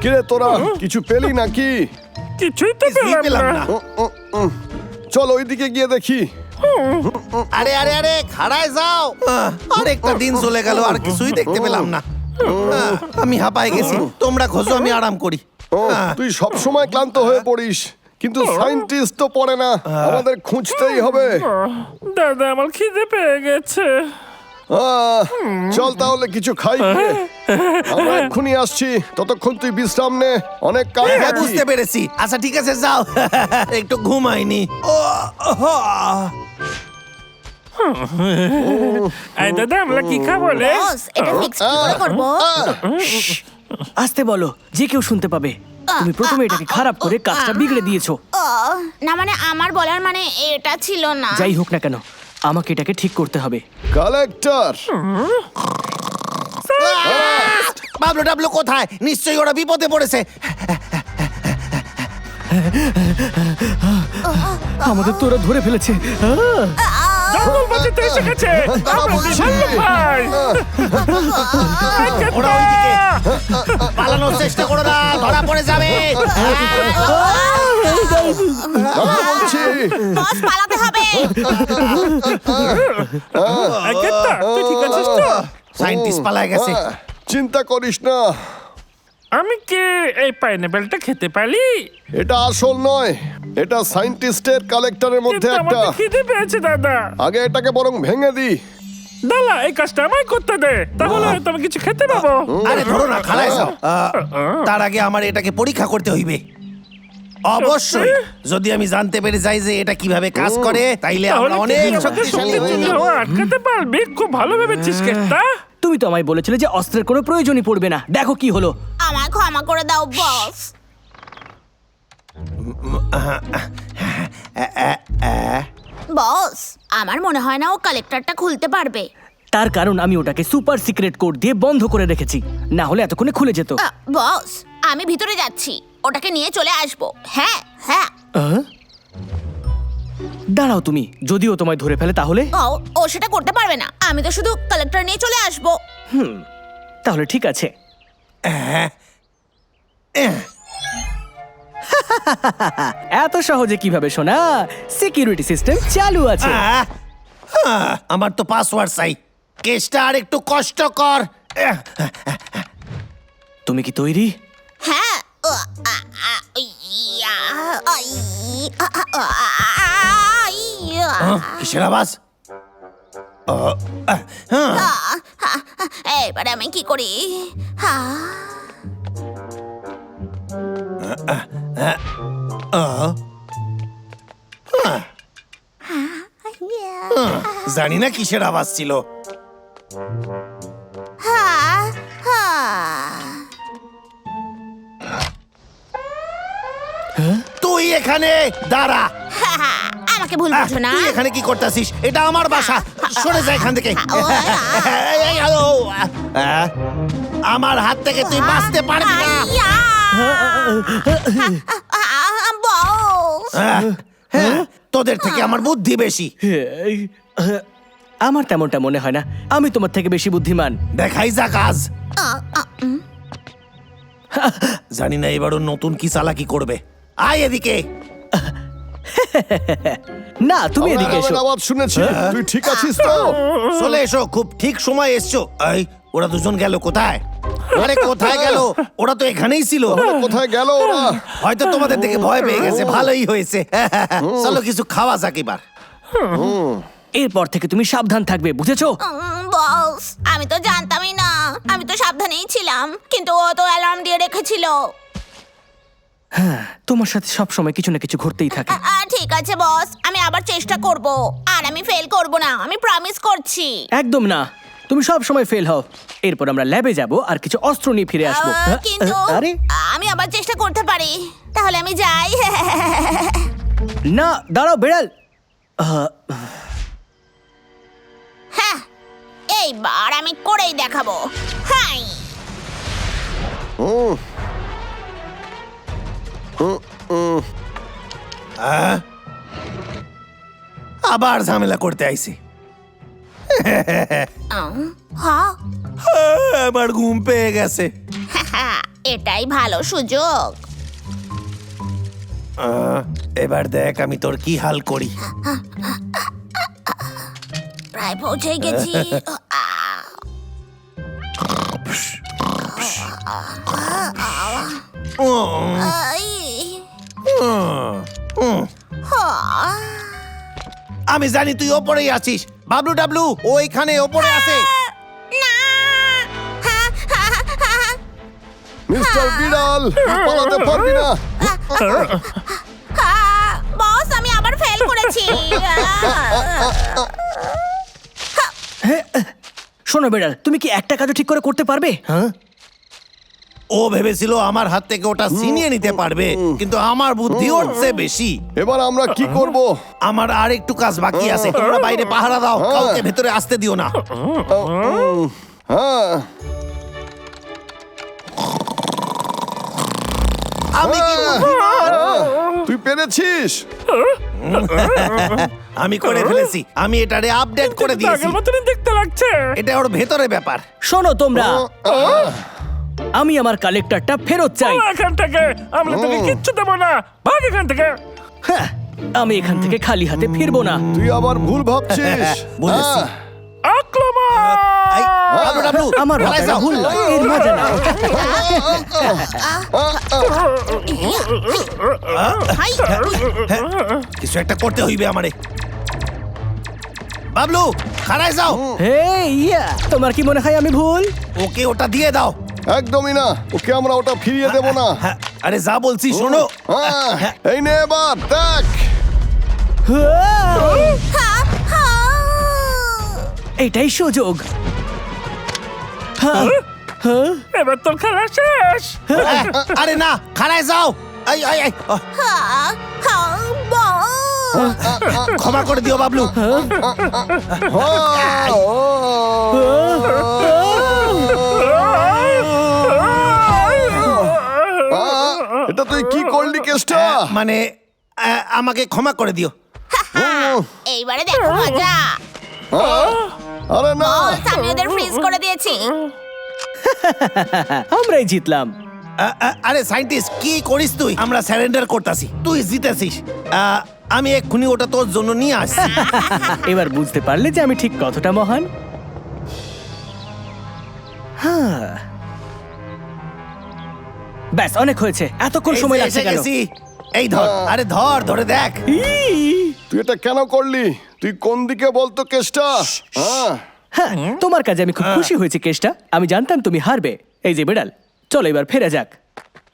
কিরে তোরা কিছু পেলি নাকি? কিছুই তো পেলাম না। চল ওইদিকে গিয়ে দেখি। আরে আরে আরে খাড়ায় যাও। আরেকটা দিন চলে গেল আর কিছুই দেখতে পেলাম না। আমি হাঁপায় গেছি, তোমরা খোঁজো, আমি আরাম করি। তুই সব সময় ক্লান্ত হয়ে পড়িস, কিন্তু সায়েন্টিস্ট তো পড়ে না, আমাদের খুঁজতেই হবে। দাদা আমার খিদে পেয়ে গেছে। চল তাহলে কিছু খাই। আমরা এক্ষুনি আসছি, ততক্ষণ তুই বিশ্রাম নে, অনেক কাজ হ্যাঁ, বাকি। বুঝতে পেরেছি। আচ্ছা ঠিক আছে, যাও। একটু ঘুমাইনি। এই দাদা আমরা কি খাবো রে? বস, এটা ফিক্স কি করে করব? আসতে বলো, যে কেউ শুনতে পাবে। তুমি প্রথমে এটাকে খারাপ করে কাজটা বিগড়ে দিয়েছো। না মানে আমার বলার মানে এটা ছিল না। যাই হোক না কেন, আমাকে এটাকে ঠিক করতে হবে। কালেক্টর, বাবলু টাবলু কোথায়? নিশ্চয়ই ওরা বিপদে পড়েছে। আমাদের তো ওরা ধরে ফেলেছে। জঙ্গল বাঁচাতে এসে গেছে। আমরা বিশাল ভাই। ওরা ওইদিকে। পালানোর চেষ্টা করো না, ধরা পড়ে যাবে। বলছি বস পালাতে হবে। কেতা, তুই ঠিক আছিস তো? সায়েন্টিস্ট পালায় গেছে। চিন্তা করিস না, আমি কি এই পাইনাপেলটা খেতে পারি? এটা আসল নয়, এটা সায়েন্টিস্টের কালেক্টরের মধ্যে কিন্তু একটা। আমার তো খিদে পেয়েছে দাদা। আগে এটাকে বরং ভেঙে দি। দাদা এই কাজটা আমায় করতে দে, তাহলে হয়তো আমি কিছু খেতে পাবো। আরে ধরো না, খাড়ায় যাও। তার আগে আমার এটাকে পরীক্ষা করতে হইবে। অবশ্যই, যদি আমি জানতে পেরে যাই যে এটা কিভাবে কাজ করে, তাইলে আমরা তাহলে অনেক কি আমাকে শক্তিশালী সত্যি হয়ে তুমি যাব। আটকাতে পারবি? খুব ভালো ভেবেছিস কেতা। তুমি তো আমায় বলেছিলে যে অস্ত্রের কোনো প্রয়োজনই পড়বে না। দেখো কি হলো। আমায় ক্ষমা করে দাও বস। বস, আমার মনে হয় না ও কালেক্টরটা খুলতে পারবে। তার কারণ আমি ওটাকে সুপার সিক্রেট কোড দিয়ে বন্ধ করে রেখেছি, না হলে এতক্ষণে খুলে যেত। বস, আমি ভিতরে যাচ্ছি, ওটাকে নিয়ে চলে আসবো। হ্যাঁ হ্যাঁ। দাঁড়াও, তুমি যদিও তোমায় ধরে ফেলে তাহলে? ও সেটা করতে পারবে না, আমি তো শুধু কালেক্টর নিয়ে চলে আসবো। তাহলে ঠিক আছে। এত সহজে কিভাবে শোনা? সিকিউরিটি সিস্টেম চালু আছে। আমার তো পাসওয়ার্ড চাই। কেসটা আর একটু কষ্টকর। তুমি কি তৈরি? হ্যাঁ। কিসের আওয়াজ? এবার আমি কি করি? জানি না কিসের আওয়াজ ছিল। তুই এখানে দাঁড়া। আমাকে ভুল বুঝো না। তুই এখানে কি করতেছিস? এটা আমার বাসা, সরে যা এখান থেকে। আমার হাত থেকে তুই বাঁচতে পারবি না। তোদের থেকে আমার বুদ্ধি বেশি। আমার তেমনটা মনে হয় না, আমি তোমার থেকে বেশি বুদ্ধিমান। দেখাই যা কাজ। জানি না এবারও নতুন কি চালাকি করবে। আয় এদিকে। না, তুমি এদিকে এসো। আওয়াজ শুনেছি, তুই ঠিক আছিস তো? চলে এসো, খুব ঠিক সময় এসছো। এই ওরা দুজন গেল কোথায়? আরে কোথায় গেল? ওরা তো এখানেই ছিল। কোথায় গেল ওরা? হয়তো তোমাদের দেখে ভয় পেয়ে গেছে, ভালোই হয়েছে। চলো কিছু খাওয়া যাক এবার। এরপর থেকে তুমি সাবধান থাকবে, বুঝেছো? বস, আমি তো জানতামই না, আমি তো সাবধানেই ছিলাম, কিন্তু ও তো অ্যালার্ম দিয়ে রেখেছিল। হ্যাঁ, তোমার সাথে সব সময় কিছু না কিছু ঘটতেই থাকে। ঠিক আছে বস, আমি আবার চেষ্টা করব, আর আমি ফেল করব না, আমি প্রমিস করছি। একদম না, তুমি সব সময় ফেল হও। এরপর আমরা ল্যাবে যাব আর কিছু অস্ত্র নিয়ে ফিরে আসবো। কিন্তু আরে আমি আবার চেষ্টা করতে পারি, তাহলে আমি যাই। না, দাঁড়াও বেড়াল। হ্যাঁ, এইবার আমি করেই দেখাবো। হাই। আবার ঝামেলা করতে আইছে। হ্যাঁ আমার ঘুম পেয়ে গেছে। এটাই ভালো সুযোগ। এবার দেখ আমি তোর কি হাল করি। প্রায় পৌঁছে গেছি। আই, আমি জানি তুই ওপরেই আছিস। বাবলু ডাবলু ওইখানে ওপরে আছে। না। মিস্টার বিড়াল পালাতে পারবি না। বস আমি আবার ফেল করেছি। শোনো বেড়াল, তুমি কি একটা কাজও ঠিক করে করতে পারবে? ও ভেবেছিল আমার হাত থেকে ওটা ছিনিয়ে নিতে পারবে, কিন্তু আমার বুদ্ধি ওর চেয়ে বেশি। এবার আমরা কি করব? আমার আর একটু কাজ বাকি আছে। তোমরা বাইরে পাহারা দাও, কাউকে ভেতরে আসতে দিও না। হ্যাঁ আমি কি বুদ্ধিমান? তুই পেরেছিস। আমি করে ফেলেছি। আমি এটারে আপডেট করে দিয়েছি। পাগল মতনই দেখতে লাগছে। এটা ওর ভেতরে ব্যাপার। শোনো তোমরা, আমি আমার কালেক্টরটা ফেরত চাই। চলো এখান থেকে, আমরা তোকে কিচ্ছু দেবো না। ভাগ এখান থেকে। হ্যাঁ, আমি এখান থেকে খালি হাতে ফিরবো না। তুই আবার ভুল ভাবছিস। বুঝেছি। হ্যাঁ। আক্রমণ! এই, ডাবলু, ডাবলু, আমার পালাই মাথাটা যাও। ভুল নয়, এর মজা না। হাই, কিছু একটা করতে হইবে আমারে। বাবলু খাড়ায় যাও। হে ইয়া, তোমার কি মনে হয় আমি ভুল? ওকে ওটা দিয়ে দাও। একদমই না, ওকে আমরা ওটা ফিরিয়ে দেব না। হ্যাঁ, আরে যা বলছি শোনো। হ্যাঁ, এই নে এবার দেখ। এটাই সুযোগ। এবার তোর খেলা শেষ। আরে না, খাড়ায় যাও। এই, এই, এই, ক্ষমা করে দিও বাবলু। এটা তুই কি করলি কেসটা? মানে আমাকে ক্ষমা করে দিও। এইবারে দেখো মজা। আরে না, বস আমি ওদের ফ্রিজ করে দিয়েছি। আমরাই জিতলাম। আরে সায়েন্টিস্ট কি করিস তুই? আমরা স্যারেন্ডার করতাছি, তুই জিতেছিস। আমি এক্ষুনি ওটা তোর জন্য নিয়ে আসছি। এবার বুঝতে পারলে যে আমি ঠিক কতটা মহান। হ্যাঁ, ব্যাস অনেক হয়েছে। এতক্ষণ এই সময় যে লাগছে এসে কেন? গেছি। এই ধর, আরে ধর, ধরে দেখ। তুই এটা কেন করলি? তুই কোন দিকে বলতো কেসটা? হ্যাঁ, হ্যাঁ, তোমার কাজে আমি খুব খুশি হয়েছি কেষ্টা। আমি জানতাম তুমি হারবে। এই যে বেড়াল, চলো এবার ফেরা যাক।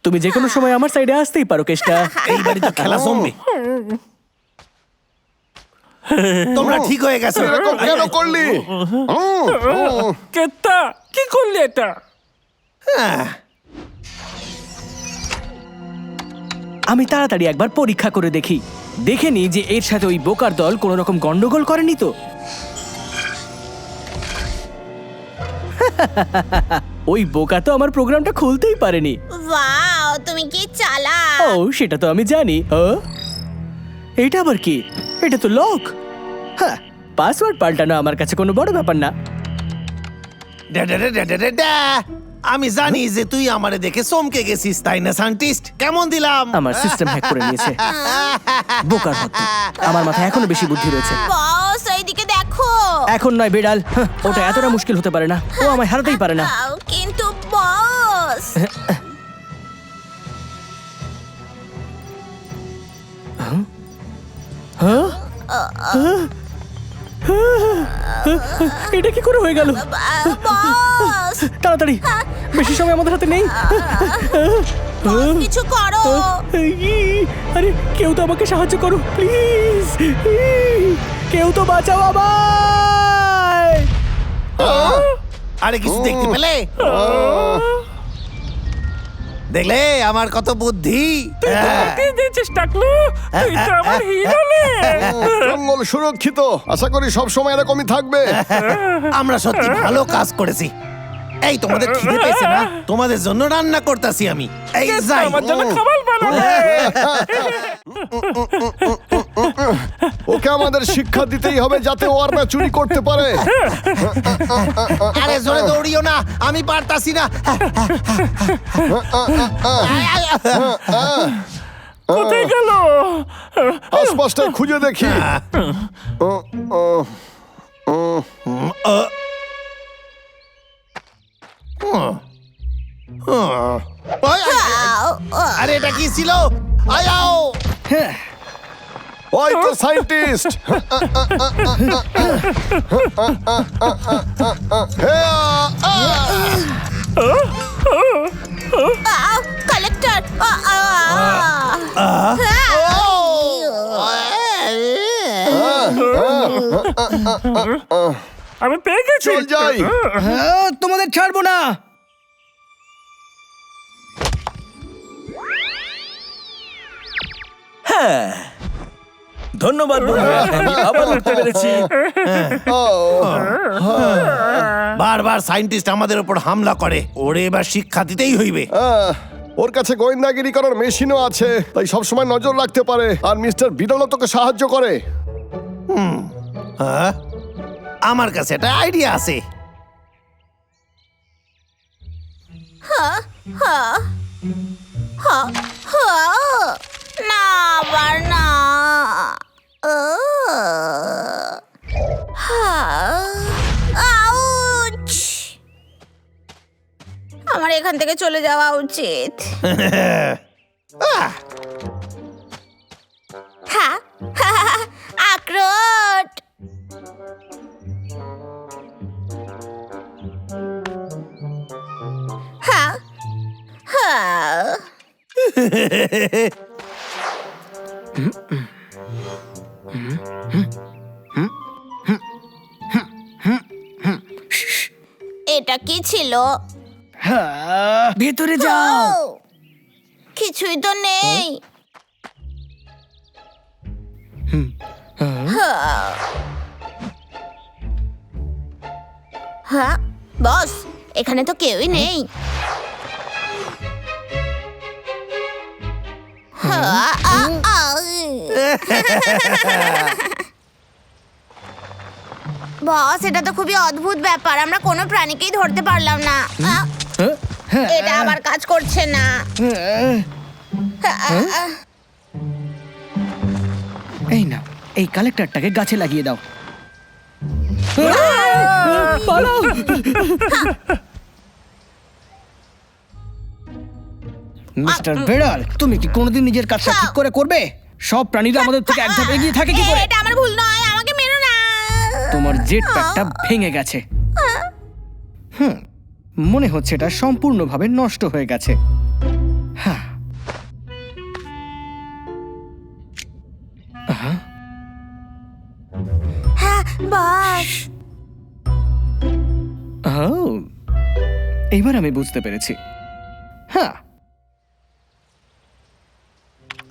তুমি যে কোনো সময় আমার সাইডে আসতেই পারো কেষ্টা। এইবারই তো খেলা জমবে। তোমরা ঠিক হয়ে গেছো। এরকম কেন করলি? কেত্তা কি করলি এটা? হ্যাঁ, আমি তাড়াতাড়ি একবার পরীক্ষা করে দেখি, দেখে নি যে এর সাথে ওই বোকার দল কোনো রকম গন্ডগোল করেনি তো। ওই বোকা তো আমার প্রোগ্রামটা খুলতেই পারেনি। ওয়াও তুমি কি চালাক। ও সেটা তো আমি জানি। এটা আবার কি? এটা তো লক। হ্যাঁ, পাসওয়ার্ড পাল্টানো আমার কাছে কোনো বড় ব্যাপার না। ডা, ডা, ডা, ডা, ডা, ডা, ডা। আমি জানি যে তুই আমারে দেখে চমকে গেছিস, তাই না সায়েন্টিস্ট? কেমন দিলাম? আমার সিস্টেম হ্যাক করে নিয়েছে। বোকার মতো। আমার মাথায় এখনো বেশি বুদ্ধি রয়েছে। বস এইদিকে দেখো। এখন নয় বেড়াল, ওটা এতটা মুশকিল হতে পারে না। ও আমায় হারাতেই পারে না। কিন্তু বস এটা কি করে হয়ে গেল? বস তাড়াতাড়ি, বেশি সময় আমাদের হাতে নেই। বস, কিছু করো। আরে কেউ তো আমাকে সাহায্য করো প্লিজ। কেউ তো বাঁচাও আমায়। আরে কিছু দেখতে পেলে? দেখলে আমার কত বুদ্ধি। কি দিয়েছিস টাকলু? তুই তো আমার হিরো রে। জঙ্গল সুরক্ষিত, আশা করি সব সময় এরকমই থাকবে। আমরা সত্যি ভালো কাজ করেছি। এই তোমাদের খিদে পেয়েছে না? তোমাদের জন্য রান্না করতেছি আমি। এই কেত্তা যাই। আমার জন্য খাবার বানাবে। ও ওকে আমাদের শিক্ষা দিতেই হবে যাতে ও আর না চুরি করতে পারে। আরে জোরে দৌড়িও না, আমি পারতাছি না। কোথায় গেল? আশপাশটায় খুঁজে দেখি। ওই, আরে এটা কি ছিল? আয়াও ওই তো সায়েন্টিস্ট। কালেক্টর আমি পেয়ে গেছি। চল যাই। তোমাদের ছাড়বো না। ধন্যবাদ বন্ধুরা, আমি আবার উঠতে পেরেছি। বারবার সায়েন্টিস্ট আমাদের উপর হামলা করে, ওরে এবার শিক্ষা দিতেই হইবে। ওর কাছে গোয়েন্দাগিরি করার মেশিনও আছে, তাই সবসময় নজর রাখতে পারে। আর মিস্টার বিডলও তোকে সাহায্য করে। হ্যাঁ? আমার কাছে একটা আইডিয়া আছে। না আবার না। আউচ! আমার এখান থেকে চলে যাওয়া উচিত। হ্যাঁ, আখরোট। হ্যাঁ, হ্যাঁ। এটা কি ছিল? ভেতরে যাও। ও, কিছুই তো নেই। হ্যাঁ বস, এখানে তো কেউই নেই। বস, এটা তো খুবই অদ্ভুত ব্যাপার, আমরা কোনো প্রাণীকেই ধরতে পারলাম না। এটা আবার কাজ করছে না। এই না, এই কালেক্টরটাকে গাছে লাগিয়ে দাও। পালাও। মিস্টার বেড়াল, তুমি কি কোনোদিন নিজের কাজটা ঠিক করে করবে? সব প্রাণীরা আমাদের থেকে এক ধাপ এগিয়ে থাকে কি করে? এটা আমার ভুল নয়, আমাকে মেরো না। তোমার জেট প্যাকটা ভেঙে গেছে। মনে হচ্ছে এটা সম্পূর্ণভাবে নষ্ট হয়ে গেছে। হ্যাঁ। হ্যাঁ বস। এইবার আমি বুঝতে পেরেছি। হ্যাঁ,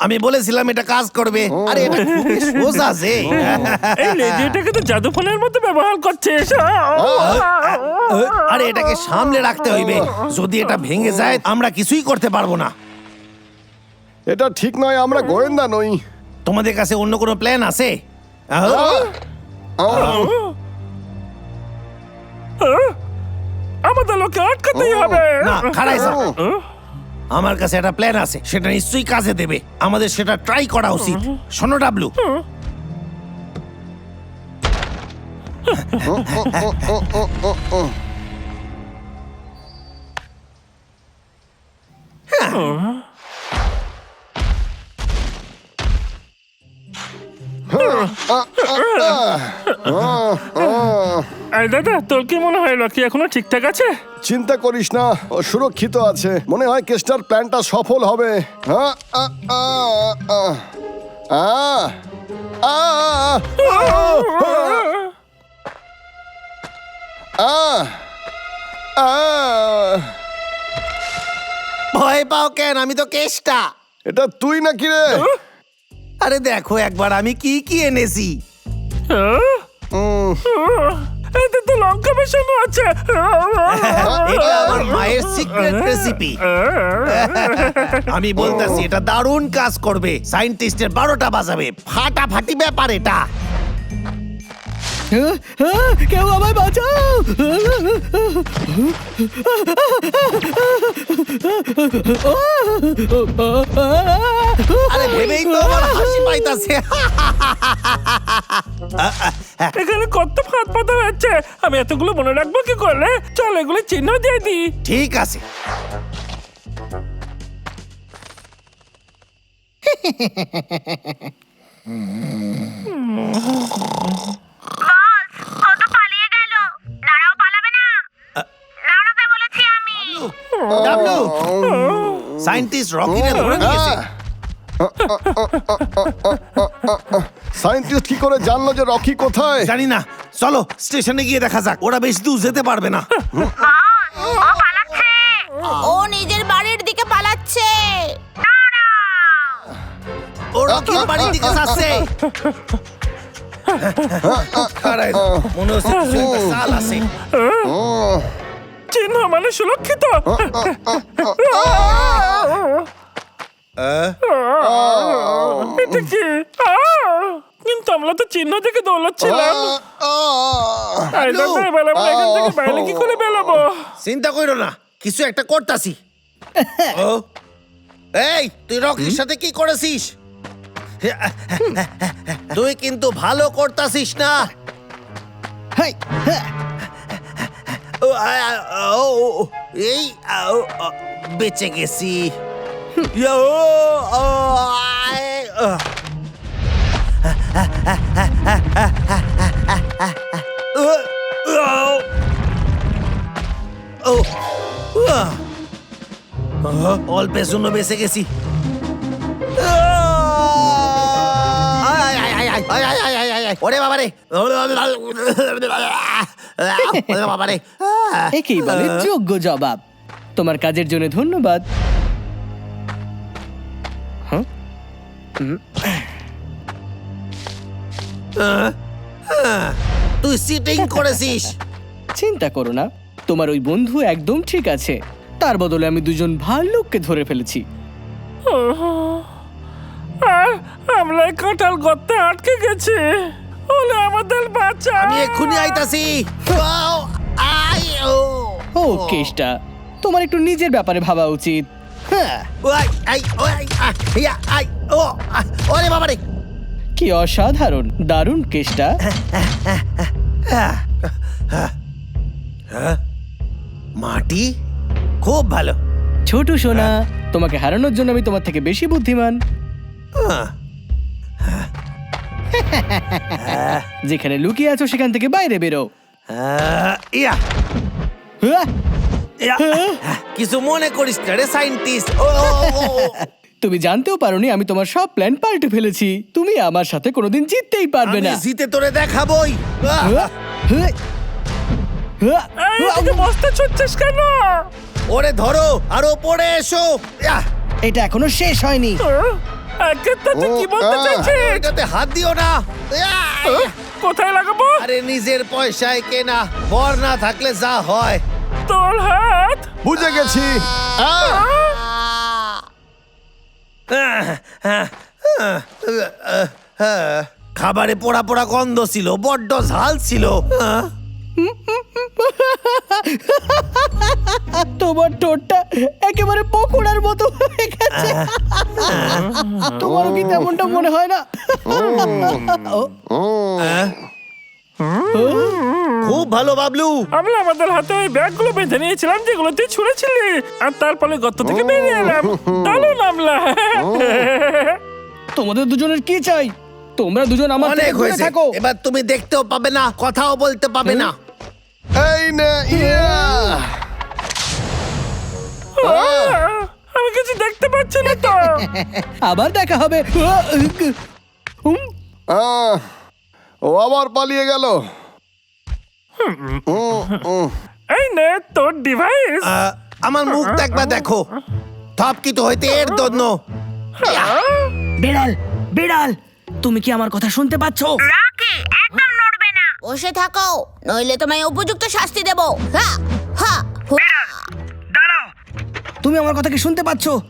আমি বলেছিলাম এটা কাজ করবে। আরে এটা খুবই সোজা যে। এই লেজেটাকে তো জাদু ফোনের মতো ব্যবহার করছিস। আরে এটাকে সামলে রাখতে হইবে, যদি এটা ভেঙে যায় আমরা কিছুই করতে পারবো না। এটা ঠিক নয়, আমরা গোয়েন্দা নই। তোমাদের কাছে অন্য কোনো প্ল্যান আছে? আমাদের লোককে আটকাতেই হবে। না, খাড়াই যাও। আমার কাছে একটা প্ল্যান আছে, সেটা নিশ্চয়ই কাজে দেবে। আমাদের সেটা ট্রাই করা উচিত। শোনো ডাবলু, এই দাদা, তোর কি মনে হয় লকি এখনো ঠিকঠাক আছে? চিন্তা করিস না, ও সুরক্ষিত আছে। মনে হয় কেস্টার প্ল্যানটা সফল হবে। হ্যাঁ, ভয় পাও কেন? আমি তো কেষ্টা। এটা তুই নাকি রে? আরে দেখো একবার আমি কি কি এনেছি। এতে তো লঙ্কা মেশানো আছে। এটা আমার মায়ের সিক্রেট রেসিপি। আমি বলতেছি এটা দারুণ কাজ করবে, সায়েন্টিস্টের 12টা বাজাবে, ফাটাফাটি ব্যাপার এটা। কেউ আমায় বাঁচাও! আরে ভেবেই তো আমার হাসি পাইতাছে। এখানে কত ফাঁদ পাতা হচ্ছে, আমি এতগুলো মনে রাখবো কি করলে? চল এগুলো চিহ্ন দিয়ে দিই। ঠিক আছে। কত পালিয়ে গেল, দাঁড়াও, পালাবে না, দাঁড়াতে বলেছি আমি। ডাবলু, সায়েন্টিস্ট রকিরে ধরে নিয়েছে। সায়েন্টিস্ট কি করে জানলো যে রকি কোথায়? জানি না, চলো স্টেশনে গিয়ে দেখা যাক, ওরা বেশি দূর যেতে পারবে না। ও পালাচ্ছে, ও নিজের বাড়ির দিকে পালাচ্ছে। ও রকির বাড়ির দিকে যাচ্ছে। খাড়ায় দাও, মনে হচ্ছে কিছু একটা চাল আছে। চিহ্ন মানে সুরক্ষিত। এটা কি? কিন্তু আমরা তো চিহ্ন থেকে দৌড়াচ্ছিলাম। আরে না, এবার আমরা এখান থেকে বাইরে কি করে বেরোবো? চিন্তা কইরো না, কিছু একটা করতাছি। ও, এই তুই রকির সাথে কি করেছিস? তুই কিন্তু ভালো করতাছিস না। ও, ও, এই বেঁচে গেছি। অল্পের জন্য বেঁচে গেছি। ওরে বাবারে, বাবারে। একেই বলে যোগ্য জবাব। তোমার কাজের জন্য ধন্যবাদ। তুই সিটিং করেছিস। চিন্তা করো না, তোমার ওই বন্ধু একদম ঠিক আছে। তার বদলে আমি দুজন ভাল্লুককে ধরে ফেলেছি। আর আমরা এই কাঁঠাল গর্তে আটকে গেছি। ওলে আমাদের বাঁচা। আমি এক্ষুনি আইতাছি। ও কেষ্টা, তোমার একটু নিজের ব্যাপারে ভাবা উচিত। হ্যাঁ, ওরে বাবারে, কি অসাধারণ, দারুণ কেষ্টা। মাটি খুব ভালো। ছোট সোনা, তোমাকে হারানোর জন্য আমি তোমার থেকে বেশি বুদ্ধিমান। যেখানে লুকিয়ে আছো সেখান থেকে বাইরে বেরো। ইয়া হ্যাঁ, ইয়া, কিছু মনে করিস না রে সায়েন্টিস্ট। তুমি জানতেও পারোনি আমি তোমার সব প্ল্যান পাল্টে ফেলেছি। তুমি আমার সাথে কোনোদিন জিততেই পারবে আমি না। জিতে তোরে দেখাবই। এইদিকে বসতে ছুটছিস কেন? ওরে ধরো আর ওপরে এসো। ইয়া, এটা এখনো শেষ হয়নি। আগে তো তুই কি বলতে চাইছিস? এটাতে হাত দিও না। ইয়া, কোথায় লাগাবো? আরে নিজের পয়সায় কেনা, বর না থাকলে যা হয়। তোর হাত। বুঝে গেছি। খাবারে পোড়া পোড়া গন্ধ ছিল, বড্ড ঝাল ছিল। তোমার ঠোঁটটা একেবারে পকোড়ার মতো হয়ে গেছে। তোমারও কি তেমনটা মনে হয় না? খুব ভালো বাবলু। আমরা আমাদের হাতে ওই ব্যাগগুলো বেঁধে নিয়েছিলাম যেগুলো তুই ছুঁড়েছিলি, আর তারপরে গর্ত থেকে বেরিয়ে এলাম। দারুণ আমলা। তোমাদের দুজনের কি চাই? তোমরা দুজন আমার থেকে অনেক দূরে হয়েছে, থাকো। এবার তুমি দেখতেও পাবে না, কথাও বলতে পাবে না। এই নে, ইয়া। আমি কিছু দেখতে পাচ্ছি না তো। আবার দেখা হবে। ও আবার পালিয়ে গেল। এই নে তোর ডিভাইস। আমার মুখটা একবার দেখো, থাপকিত হইতে এর জন্য। বিড়াল, বিড়াল, তুমি কি আমার কথা শুনতে পাচ্ছো? রকি একদম নড়বে না। বসে থাকো, নইলে তোমায় উপযুক্ত শাস্তি দেবো। হা হা হু- তুমি আমার কথা কি শুনতে পাচ্ছো?